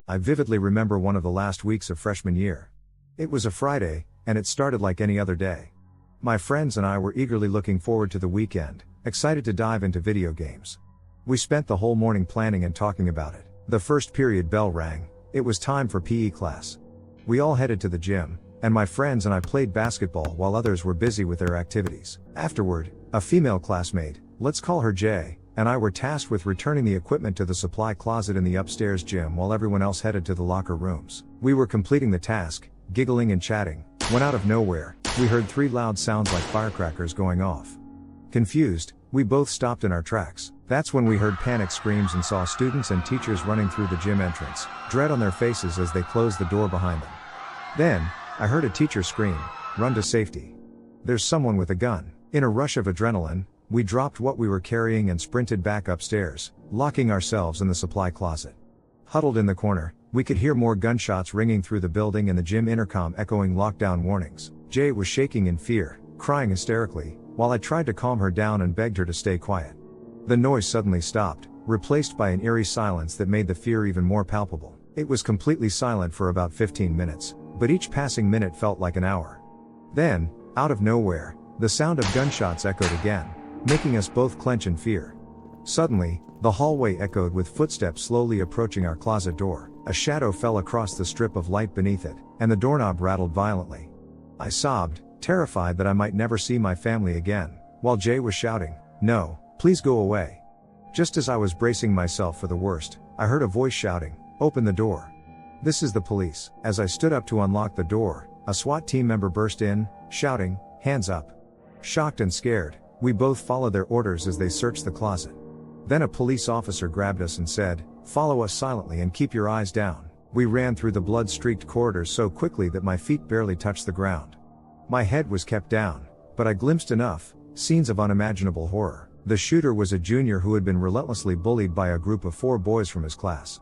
I vividly remember one of the last weeks of freshman year. It was a Friday, and it started like any other day. My friends and I were eagerly looking forward to the weekend, excited to dive into video games. We spent the whole morning planning and talking about it. The first period bell rang. It was time for PE class. We all headed to the gym, and my friends and I played basketball while others were busy with their activities. Afterward, a female classmate, let's call her Jay, and I were tasked with returning the equipment to the supply closet in the upstairs gym while everyone else headed to the locker rooms. We were completing the task, giggling and chatting, when out of nowhere, we heard 3 loud sounds like firecrackers going off. Confused, we both stopped in our tracks. That's when we heard panic screams and saw students and teachers running through the gym entrance, dread on their faces as they closed the door behind them. Then, I heard a teacher scream, "Run to safety. There's someone with a gun." In a rush of adrenaline, we dropped what we were carrying and sprinted back upstairs, locking ourselves in the supply closet. Huddled in the corner, we could hear more gunshots ringing through the building and the gym intercom echoing lockdown warnings. Jay was shaking in fear, crying hysterically, while I tried to calm her down and begged her to stay quiet. The noise suddenly stopped, replaced by an eerie silence that made the fear even more palpable. It was completely silent for about 15 minutes, but each passing minute felt like an hour. Then, out of nowhere, the sound of gunshots echoed again, making us both clench in fear. Suddenly, the hallway echoed with footsteps slowly approaching our closet door. A shadow fell across the strip of light beneath it, and the doorknob rattled violently. I sobbed, terrified that I might never see my family again, while Jay was shouting, "No, please go away." Just as I was bracing myself for the worst, I heard a voice shouting, "Open the door. This is the police." As I stood up to unlock the door, a SWAT team member burst in, shouting, "Hands up." Shocked and scared, we both followed their orders as they searched the closet. Then a police officer grabbed us and said, "Follow us silently and keep your eyes down." We ran through the blood-streaked corridors so quickly that my feet barely touched the ground. My head was kept down, but I glimpsed enough scenes of unimaginable horror. The shooter was a junior who had been relentlessly bullied by a group of 4 boys from his class.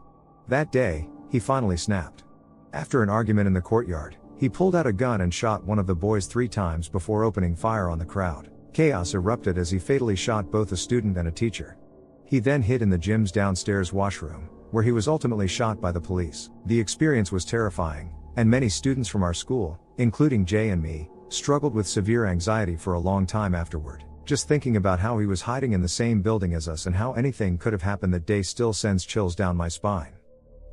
That day, he finally snapped. After an argument in the courtyard, he pulled out a gun and shot one of the boys 3 times before opening fire on the crowd. Chaos erupted as he fatally shot both a student and a teacher. He then hid in the gym's downstairs washroom, where he was ultimately shot by the police. The experience was terrifying, and many students from our school, including Jay and me, struggled with severe anxiety for a long time afterward. Just thinking about how he was hiding in the same building as us and how anything could have happened that day still sends chills down my spine.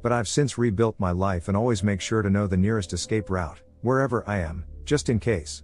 But I've since rebuilt my life and always make sure to know the nearest escape route, wherever I am, just in case.